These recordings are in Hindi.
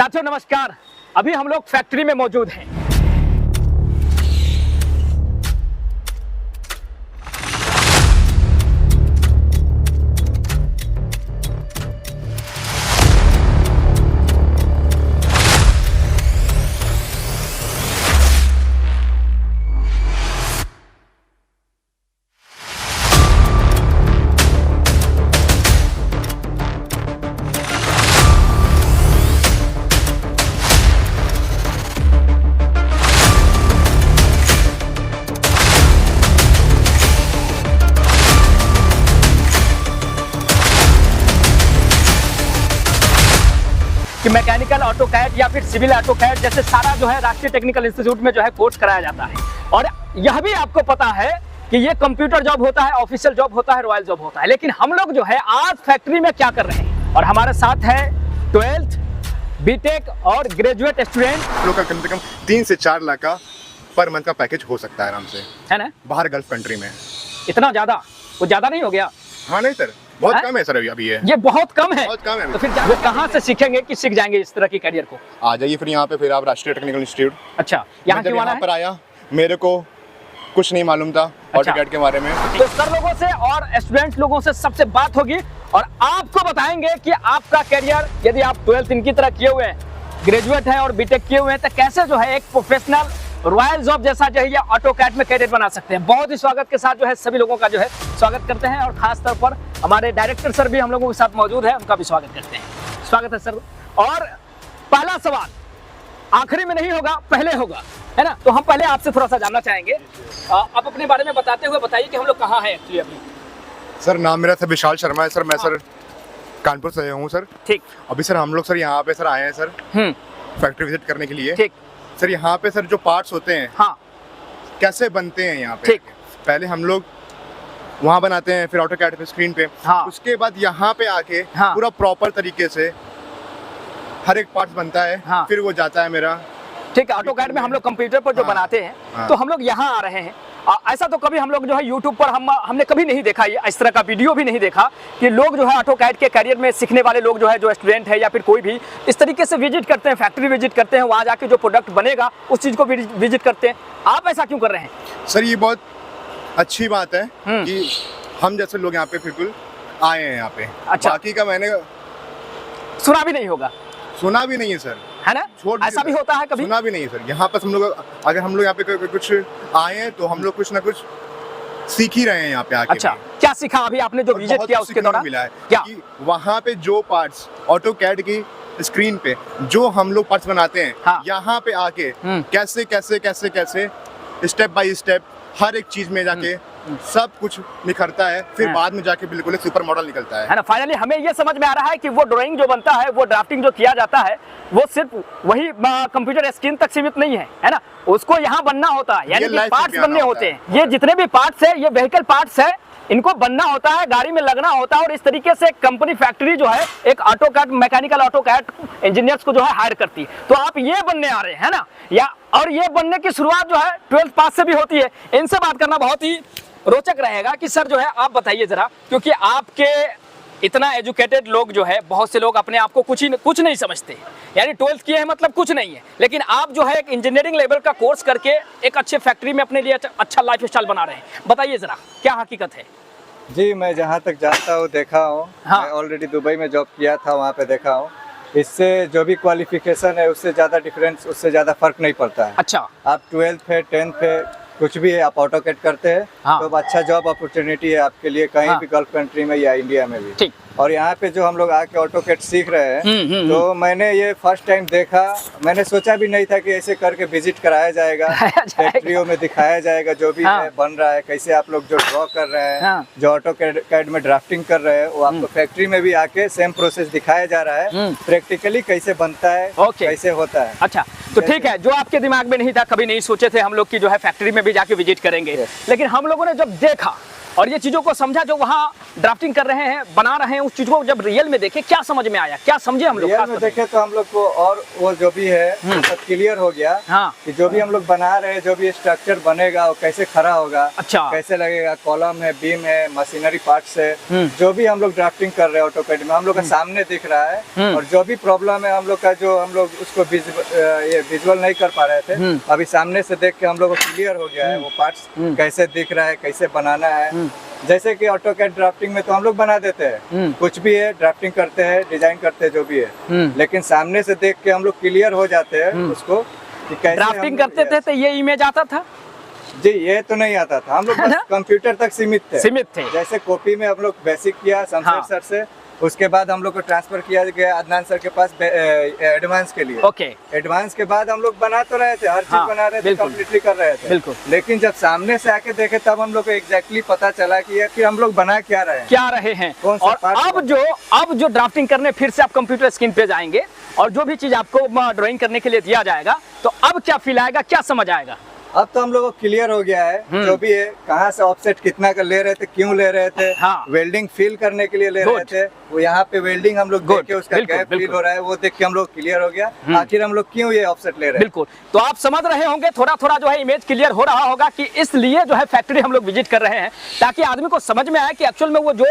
साथियों नमस्कार। अभी हम लोग फैक्ट्री में मौजूद हैं। कि मैकेनिकल ऑटोकैड या फिर सिविल ऑटोकैड जैसे सारा जो है राष्ट्रीय टेक्निकल इंस्टीट्यूट में जो है कोर्स कराया जाता है। और यह भी आपको पता है कि ये कंप्यूटर जॉब होता है, ऑफिशियल जॉब होता है, रॉयल जॉब होता है। लेकिन हम लोग जो है आज फैक्ट्री में क्या कर रहे हैं, और हमारे साथ है 12th बीटेक और ग्रेजुएट स्टूडेंट लोग का कम से कम 3 से 4 लाख का पर मंथ का पैकेज हो सकता है आराम से, है ना। बाहर गल्फ कंट्री में। इतना ज्यादा वो ज्यादा नहीं हो गया? हाँ नहीं सर, बहुत कम है सर अभी ये बहुत कम है। बहुत कम है। तो फिर वो कहाँ से सीखेंगे कि सीख जाएंगे इस तरह की करियर को? आ जाइए फिर यहाँ पे, फिर आप राष्ट्रीय टेक्निकल इंस्टीट्यूट। अच्छा, यहाँ क्यों आना है? पर आया, मेरे को कुछ नहीं मालूम था ऑटोकैड के बारे में। तो सर लोगों से और स्टूडेंट लोगों से सबसे बात होगी और आपको बताएंगे कि आपका करियर, यदि आप 12th इनकी तरह किए हुए हैं, ग्रेजुएट हैं और बीटेक किए हुए हैं, तो कैसे जो है एक प्रोफेशनल रॉयल जॉब जैसा जो है ऑटोकैड में करियर बना सकते हैं। बहुत ही स्वागत के साथ जो है सभी लोगों का जो है स्वागत करते हैं और खास तौर पर हमारे डायरेक्टर सर भी हम लोगों के साथ मौजूद है, उनका भी स्वागत करते हैं। स्वागत है सर। और पहला सवाल आखिरी में नहीं होगा, पहले होगा, है ना। तो हम पहले आपसे थोड़ा सा जानना चाहेंगे, आप अपने बारे में बताते हुए बताइए कि हम लोग कहाँ हैं एक्चुअली अभी। सर नाम मेरा सर विशाल शर्मा है सर, मैं सर कानपुर से हूँ सर। ठीक। अभी सर हम लोग सर यहाँ पे सर आए हैं सर फैक्ट्री विजिट करने के लिए। ठीक। सर यहाँ पे सर जो पार्ट्स होते हैं, हाँ, कैसे बनते हैं यहाँ पे। ठीक। पहले हम लोग वहाँ बनाते हैं, फिर ऑटोकैड पे स्क्रीन पे। हाँ। उसके बाद यहाँ पे आके हाँ। पूरा प्रॉपर तरीके से हर एक पार्ट बनता है। हाँ। फिर वो जाता है मेरा। ठीक है। ऑटोकैड में हम लोग कंप्यूटर पर जो हाँ। बनाते हैं, हाँ। तो हम लोग यहाँ आ रहे हैं। ऐसा तो कभी हम लोग जो है यूट्यूब पर हमने कभी नहीं देखा, ये इस तरह का वीडियो भी नहीं देखा कि लोग जो है ऑटोकैड के करियर में सीखने वाले लोग जो है, जो स्टूडेंट है या फिर कोई भी, इस तरीके से विजिट करते हैं, फैक्ट्री विजिट करते हैं, वहाँ जाके जो प्रोडक्ट बनेगा उस चीज़ को विजिट करते हैं। आप ऐसा क्यों कर रहे हैं? सर ये बहुत अच्छी बात है कि हम जैसे लोग यहाँ पे बिल्कुल आए हैं यहाँ पे। अच्छा। बाकी का मैंने सुना भी नहीं होगा, सुना भी नहीं है सर, है ना। ऐसा भी होता है कभी? सुना भी नहीं है सर। यहाँ पर हम लोग, अगर हम लोग यहाँ पे कुछ आए हैं तो हम लोग कुछ ना कुछ सीख ही रहे हैं यहाँ पे आके। अच्छा, क्या सीखा अभी आपने जो विजिट किया उसके दौरान? मिला है क्या? कि वहाँ पे जो पार्ट्स ऑटोकैड की स्क्रीन पे जो हम लोग पार्ट्स बनाते हैं, हाँ। यहाँ पे आके कैसे कैसे कैसे कैसे स्टेप बाय स्टेप हर एक चीज में जाके सब कुछ निखरता है, फिर बाद में जाके बिल्कुल एक सुपर मॉडल निकलता है ना। फाइनली हमें ये समझ में आ रहा है कि वो ड्राइंग जो बनता है, वो ड्राफ्टिंग जो किया जाता है, वो सिर्फ वही कंप्यूटर स्क्रीन तक सीमित नहीं है ना। उसको यहाँ बनना होता है, यानी कि पार्ट्स बनने होते हैं। ये जितने भी पार्ट्स है, ये व्हीकल पार्ट्स है, इनको बनना होता है, गाड़ी में लगना होता है। और इस तरीके से कंपनी फैक्ट्री जो है एक ऑटोकैड मैकेनिकल ऑटोकैड इंजीनियर्स को जो है हायर करती है। तो आप ये बनने आ रहे हैं ना, या और ये बनने की शुरुआत जो है 12th पास से भी होती है। इनसे बात करना बहुत ही रोचक रहेगा कि सर जो है आप बताइए जरा, क्योंकि आपके इतना एजुकेटेड लोग जो है, बहुत से लोग अपने आप को कुछ नहीं समझते, यानी 12th किए हैं मतलब कुछ नहीं है। लेकिन आप जो है एक इंजीनियरिंग लेवल का कोर्स करके एक अच्छे फैक्ट्री में अपने लिए अच्छा लाइफ स्टाइल बना रहे हैं। बताइए जरा क्या हकीकत है? जी, मैं जहाँ तक जानता हूँ, देखा हूँ। हाँ। मैं ऑलरेडी दुबई में जॉब किया था, वहाँ पे देखा हूँ। इससे जो भी क्वालिफिकेशन है उससे ज़्यादा डिफरेंस, उससे ज़्यादा फर्क नहीं पड़ता है। अच्छा। आप 12th है, 10th है, कुछ भी है, आप ऑटोकैड करते हैं। हाँ। तो अच्छा जॉब अपॉर्चुनिटी है आपके लिए, कहीं हाँ। भी गल्फ कंट्री में या इंडिया में भी। ठीक। और यहाँ पे जो हम लोग आके ऑटोकैड सीख रहे हैं, तो मैंने ये फर्स्ट टाइम देखा। मैंने सोचा भी नहीं था कि ऐसे करके विजिट कराया जाएगा, फैक्ट्रियों में दिखाया जाएगा जो भी हाँ। है बन रहा है, कैसे आप लोग जो ड्रॉ कर रहे हैं, हाँ। जो ऑटोकैड में ड्राफ्टिंग कर रहे हैं, वो आपको फैक्ट्री में भी आके सेम प्रोसेस दिखाया जा रहा है, प्रैक्टिकली कैसे बनता है, कैसे होता है। अच्छा, तो ठीक है, जो आपके दिमाग में नहीं था, कभी नहीं सोचे थे हम लोग की जो है फैक्ट्री में भी जाके विजिट करेंगे। लेकिन हम लोगों ने जब देखा और ये चीजों को समझा जो वहाँ ड्राफ्टिंग कर रहे हैं, बना रहे हैं, उस चीज को जब रियल में देखे क्या समझ में आया, क्या समझे हम लोग? रियल में देखे तो हम लोग को और वो जो भी है सब क्लियर हो गया। हाँ। कि जो भी हम लोग बना रहे हैं, जो भी स्ट्रक्चर बनेगा वो कैसे खड़ा होगा, अच्छा, कैसे लगेगा, कॉलम है, बीम है, मशीनरी पार्ट्स है, जो भी हम लोग ड्राफ्टिंग कर रहे हैं ऑटोकैड में हम लोग का सामने दिख रहा है। और जो भी प्रॉब्लम है हम लोग का, जो हम लोग उसको विजुअल नहीं कर पा रहे थे, अभी सामने से देख के हम लोग को क्लियर हो गया है वो पार्ट्स कैसे दिख रहा है, कैसे बनाना है। जैसे कि ऑटोकैड ड्राफ्टिंग में तो हम लोग बना देते हैं, कुछ भी है ड्राफ्टिंग करते हैं, डिजाइन करते हैं, जो भी है, लेकिन सामने से देख के हम लोग क्लियर हो जाते हैं उसको कि कैसे ड्राफ्टिंग करते थे तो ये इमेज आता था जी। ये तो नहीं आता था, हम लोग बस कंप्यूटर तक सीमित थे। जैसे कॉपी में हम लोग बेसिक किया शमशेर सर से, उसके बाद हम लोग को ट्रांसफर किया गया अदनान सर के पास एडवांस के लिए। ओके। एडवांस के बाद हम लोग बना तो रहे थे, हर चीज बना रहे थे, कम्प्लीटली कर रहे थे, बिल्कुल। लेकिन जब सामने से आके देखे तब हम लोग को एग्जैक्टली पता चला कि फिर हम लोग बना क्या रहे हैं। और अब जो ड्राफ्टिंग करने फिर से आप कंप्यूटर स्क्रीन पे जाएंगे और जो भी चीज आपको ड्राइंग करने के लिए दिया जाएगा, तो अब क्या फील आएगा, क्या समझ आएगा? अब तो हम लोग को क्लियर हो गया है जो भी है, कहाँ से ऑफसेट कितना का ले रहे थे, क्यों ले रहे थे। हाँ। वेल्डिंग फील करने के लिए ले रहे थे, वो यहाँ पे वेल्डिंग हम लोग देख के उसका गैप फील हो रहा है, वो देख के हम लोग क्लियर हो गया आखिर हम लोग क्यों ये ऑफसेट ले रहे हैं। बिल्कुल। तो आप समझ रहे होंगे, थोड़ा थोड़ा जो है इमेज क्लियर हो रहा होगा कि इसलिए जो है फैक्ट्री हम लोग विजिट कर रहे हैं, ताकि आदमी को समझ में आए कि एक्चुअल में वो जो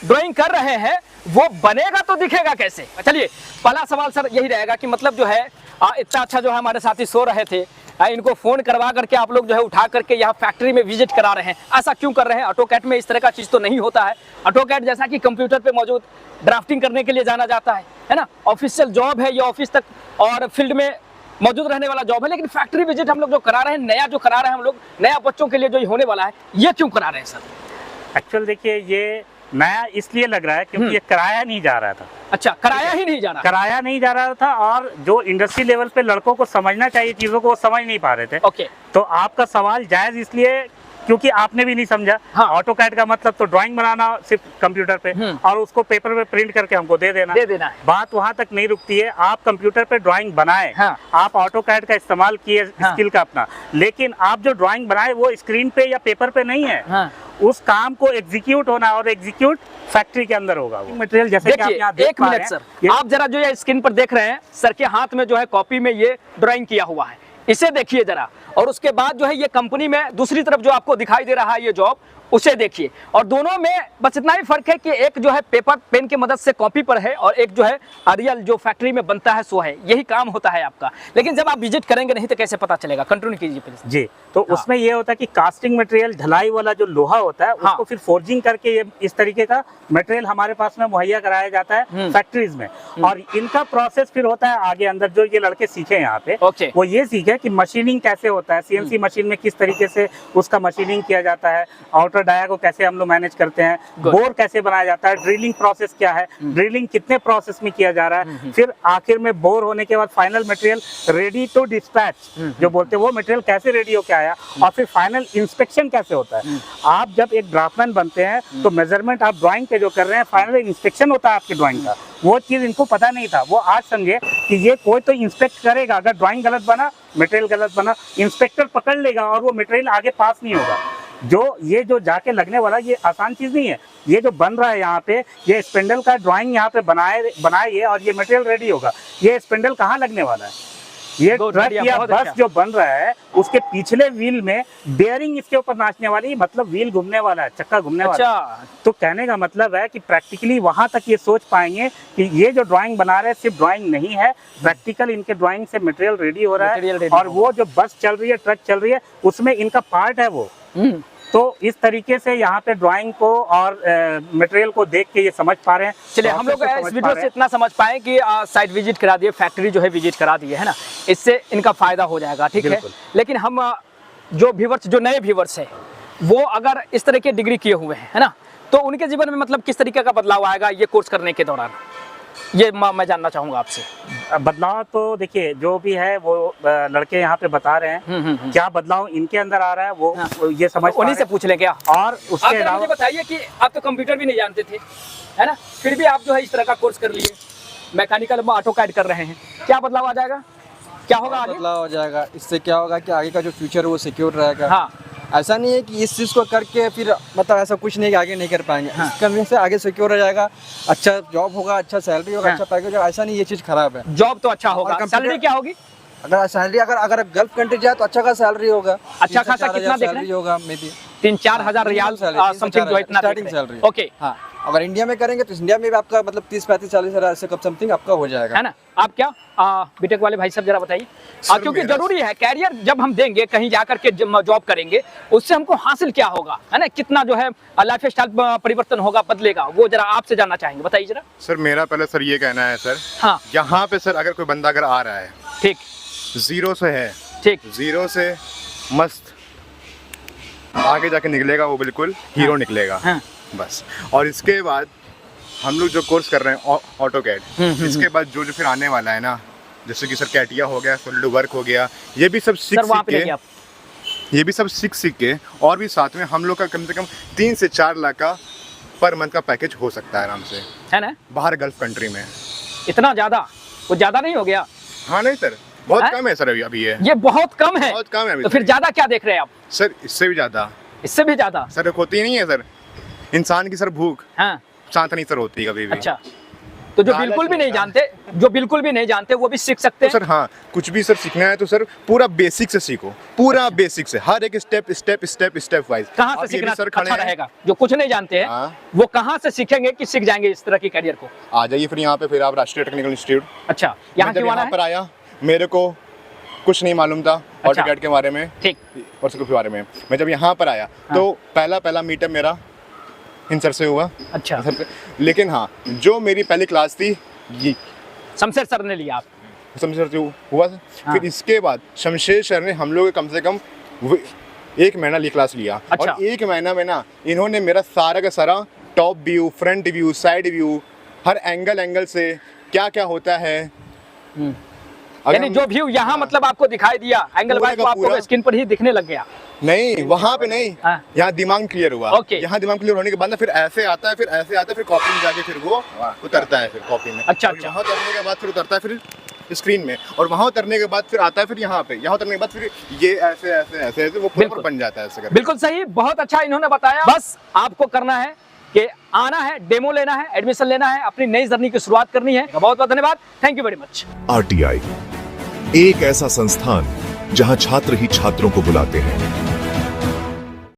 ड्राइंग कर रहे हैं वो बनेगा तो दिखेगा कैसे। चलिए, पहला सवाल सर यही रहेगा कि मतलब जो है इतना अच्छा जो है हमारे साथी सो रहे थे, इनको फोन करवा करके आप लोग जो है उठा करके यहाँ फैक्ट्री में विजिट करा रहे हैं, ऐसा क्यों कर रहे हैं? ऑटोकैड में इस तरह का चीज तो नहीं होता है। ऑटोकैड जैसा कि कंप्यूटर पे मौजूद ड्राफ्टिंग करने के लिए जाना जाता है ना, ऑफिशियल जॉब है ये, ऑफिस तक और फील्ड में मौजूद रहने वाला जॉब है, लेकिन फैक्ट्री विजिट हम लोग जो करा रहे हैं, नया जो करा रहे हैं हम लोग, नया बच्चों के लिए जो होने वाला है, ये क्यों करा रहे हैं सर? एक्चुअल देखिए, ये नया इसलिए लग रहा है क्योंकि ये कराया नहीं जा रहा था। अच्छा, कराया ही नहीं जा रहा, कराया नहीं जा रहा था, और जो इंडस्ट्री लेवल पे लड़कों को समझना चाहिए चीजों को, वो समझ नहीं पा रहे थे। ओके। तो आपका सवाल जायज इसलिए क्योंकि आपने भी नहीं समझा। हाँ। ऑटोकैड का मतलब तो ड्राइंग बनाना सिर्फ कंप्यूटर पे और उसको पेपर पे प्रिंट करके हमको दे देना है। बात वहां तक नहीं रुकती है, आप कंप्यूटर पे ड्राइंग बनाए। हाँ। आप ऑटोकैड का इस्तेमाल किए स्किल का अपना, लेकिन आप जो ड्राइंग बनाए वो स्क्रीन पे या पेपर पे नहीं है। हाँ। उस काम को एग्जीक्यूट होना, और एग्जीक्यूट फैक्ट्री के अंदर होगा। वो मटेरियल जैसे कि आप यहाँ देख एक मिनट सर, आप जरा जो ये स्क्रीन पर देख रहे हैं, सर के हाथ में जो है कॉपी में ये ड्राइंग किया हुआ है, इसे देखिए जरा, और उसके बाद जो है ये कंपनी में दूसरी तरफ जो आपको दिखाई दे रहा है ये जॉब, उसे देखिए। और दोनों में बस इतना ही फर्क है कि एक जो है पेपर पेन की मदद से कॉपी पर है, और एक जो है रियल जो फैक्ट्री में बनता है सो है। यही काम होता है आपका, लेकिन जब आप विजिट करेंगे नहीं तो कैसे पता चलेगा? कंटिन्यू कीजिए प्लीज। जी, तो हाँ। उसमें ये होता है कि कास्टिंग मटेरियल, ढलाई वाला जो लोहा होता है, हाँ। उसको फिर फोर्जिंग करके ये इस तरीके का मटेरियल हमारे पास में मुहैया कराया जाता है फैक्ट्रीज में। और इनका प्रोसेस फिर होता है आगे अंदर, जो ये लड़के सीखे यहाँ पे, वो ये सीखे कि मशीनिंग कैसे होता है, सीएनसी मशीन में किस तरीके से उसका मशीनिंग किया जाता है, आउटर डाया को कैसे हम लोग मैनेज करते हैं, बोर कैसे बनाया जाता है, ड्रिलिंग प्रोसेस क्या है, ड्रिलिंग कितने प्रोसेस में किया जा रहा है, फिर आखिर में बोर होने के बाद final material ready to dispatch जो बोलते हैं, वो मटेरियल कैसे रेडी होके आया, और फिर फाइनल इंस्पेक्शन कैसे होता है। आप जब एक ड्राफ्टमैन बनते हैं तो मेजरमेंट आप ड्राइंग के जो कर रहे हैं, फाइनल इंस्पेक्शन होता है आपकी ड्राइंग का। वो चीज इनको पता नहीं था, वो आज समझे कि ये कोई तो इंस्पेक्ट करेगा, अगर ड्राइंग गलत बना, मटेरियल गलत बना, इंस्पेक्टर पकड़ लेगा और वो मटेरियल आगे पास नहीं होगा। ये जो जाके लगने वाला, ये आसान चीज नहीं है। ये जो बन रहा है यहाँ पे, ये स्पिंडल का ड्राइंग यहाँ पे बनाए और ये मटेरियल रेडी होगा। ये स्पिंडल कहाँ लगने वाला है? ये ट्रक या बस जो बन रहा है, उसके पिछले व्हील में बेयरिंग इसके ऊपर नाचने वाली, मतलब व्हील घूमने वाला है, चक्का घूमने वाला है। तो कहने का मतलब है कि प्रैक्टिकली वहां तक ये सोच पाएंगे कि ये जो ड्राइंग बना रहे हैं सिर्फ ड्राइंग नहीं है, प्रैक्टिकल इनके ड्राइंग से मटेरियल रेडी हो रहा है, और वो जो बस चल रही है, ट्रक चल रही है, उसमें इनका पार्ट है वो। तो इस तरीके से यहाँ पे ड्राइंग को और मटेरियल को देख के ये समझ पा रहे हैं। चलिए, हम लोग इस वीडियो से इतना समझ पाए कि साइट विजिट करा दिए, फैक्ट्री जो है विजिट करा दिए, है ना, इससे इनका फायदा हो जाएगा, ठीक है। लेकिन हम जो व्यूवर्स, जो नए व्यूवर्स है, वो अगर इस तरह के डिग्री किए हुए हैं, है ना, तो उनके जीवन में मतलब किस तरीके का बदलाव आएगा ये कोर्स करने के दौरान, ये मैं जानना चाहूंगा आपसे। बदलाव तो देखिए, जो भी है वो लड़के यहाँ पे बता रहे हैं, क्या बदलाव इनके अंदर आ रहा है वो ये समझ, उन्हीं से पूछ लें क्या। और उसके अलावा मुझे बताइए कि आप तो कंप्यूटर भी नहीं जानते थे, है ना, फिर भी आप जो है इस तरह का कोर्स कर लिए, मैकेनिकल ऑटोकैड कर रहे हैं, क्या बदलाव आ जाएगा, क्या होगा आगे? बदलाव हो जाएगा, इससे क्या होगा कि आगे का जो फ्यूचर है वो सिक्योर रहेगा। हाँ। ऐसा नहीं है कि इस चीज़ को करके फिर मतलब ऐसा कुछ नहीं कि आगे नहीं कर पाएंगे। हाँ। इस करने से आगे सिक्योर हो जाएगा, अच्छा जॉब होगा, अच्छा सैलरी होगा, हाँ। अच्छा पैकेज होगा। ऐसा नहीं ये चीज़ खराब है। जॉब तो अच्छा होगा, और सैलरी क्या होगी? अगर सैलरी अगर गल्फ कंट्री जाए तो अच्छा खासा सैलरी होगा। अच्छा खासा कितना देख रहे हैं? सैलरी होगा मे बी 3-4 हजार रियाल समथिंग जो है इतना स्टार्टिंग देख रहे हैं। सैलरी। ओके, हाँ, अगर इंडिया में करेंगे तो इंडिया में भी आपका मतलब 30-35-40 हजार ऐसे कब समथिंग आपका हो जाएगा, है ना। आप क्या बीटेक वाले भाई साहब जरा बताइए, क्योंकि जरूरी है कैरियर जब हम देंगे कहीं जाकर के जॉब करेंगे उससे हमको हासिल क्या होगा, है ना, कितना जो है लाइफ स्टाइल परिवर्तन होगा, बदलेगा, वो जरा आपसे जानना चाहेंगे, बताइए जरा। सर मेरा पहले सर ये कहना है सर, हाँ यहाँ पे सर अगर कोई बंदा अगर आ रहा है ठीक जीरो से है, ठीक, जीरो से मस्त आगे जाके निकलेगा, वो बिल्कुल हीरो निकलेगा। हाँ। बस। और इसके बाद हम लोग जो कोर्स कर रहे हैं ऑटो कैड, इसके बाद जो जो फिर आने वाला है ना, जैसे कि सर कैटिया हो गया, सोलिड वर्क हो गया, ये भी सब सीख सर वहाँ पे सीख लेके के, आप ये भी सब सीख के और भी साथ में हम लोग का कम से कम 3 से 4 लाख का पर मंथ का पैकेज हो सकता है आराम से, है ना। बाहर गल्फ कंट्री में। इतना ज्यादा, वो ज्यादा नहीं हो गया? हाँ नहीं सर, बहुत है? कम है सर अभी ये बहुत कम है, बहुत कम है अभी तो फिर ज्यादा क्या देख रहे हैं आप? सर इससे भी ज्यादा, इससे भी ज्यादा? सर होती नहीं है सर, इंसान की सर भूख हाँ शांत नहीं सर होती कभी भी। अच्छा, तो जो लालच बिल्कुल भी नहीं होता है। जानते, जो बिल्कुल भी नहीं जानते वो भी सीख सकते तो हैं? सर हाँ, कुछ भी सर सीखना है तो सर पूरा बेसिक से सीखो, पूरा बेसिक से, हर एक स्टेप वाइज। कहाँ से सीखना अच्छा रहेगा? जो कुछ नहीं जानते हैं हाँ। वो कहाँ से सीखेंगे कि सीख जाएंगे इस तरह की करियर को? आ जाइए फिर यहाँ पे, फिर आप राष्ट्रीय टेक्निकल इंस्टीट्यूट। अच्छा, यहाँ क्यों आना यहाँ है? पर आया, मेरे को कुछ नहीं मालूम था ऑटोकैड के बारे में ठीक, और सब के बारे में। मैं जब यहाँ पर आया तो पहला मीटअप मेरा इन सर से हुआ। अच्छा, लेकिन हाँ, जो मेरी पहली क्लास थी ये शमशेर सर ने लिया आप? शमशेर से हुआ था। हाँ। फिर इसके बाद शमशेर सर ने हम लोग कम से कम 1 महीना ये क्लास लिया। अच्छा। और 1 महीना में ना इन्होंने मेरा सारा का सारा top view, front view, side view, हर एंगल से क्या क्या होता है, अगर यानी हम- जो व्यू यहाँ मतलब आपको दिखाई दिया एंगल पूरा वाइज का वो आपको पूरा। स्क्रीन पर ही दिखने लग गया? नहीं, वहाँ पे नहीं, हाँ। यहाँ दिमाग क्लियर हुआ। ओके। यहाँ दिमाग क्लियर होने के बाद ना फिर ऐसे आता है, फिर ऐसे आता है, फिर कॉपी में जाके फिर वो उतरता है, फिर कॉपी में। अच्छा, और अच्छा। वहाँ उतरने के बाद फिर उतरता है फिर स्क्रीन में, और वहाँ उतरने के बाद फिर आता है फिर यहाँ पे, यहाँ उतरने के बाद फिर ये ऐसे ऐसे ऐसे ऐसे वो बिल्कुल। पूरा बन जाता है ऐसे करके। बिल्कुल सही, बहुत अच्छा इन्होंने बताया। बस आपको करना है कि आना है, डेमो लेना है, एडमिशन लेना है, अपनी नई जर्नी की शुरुआत करनी है। बहुत बहुत धन्यवाद, thank you very much. RTI एक ऐसा संस्थान जहां छात्र ही छात्रों को बुलाते हैं।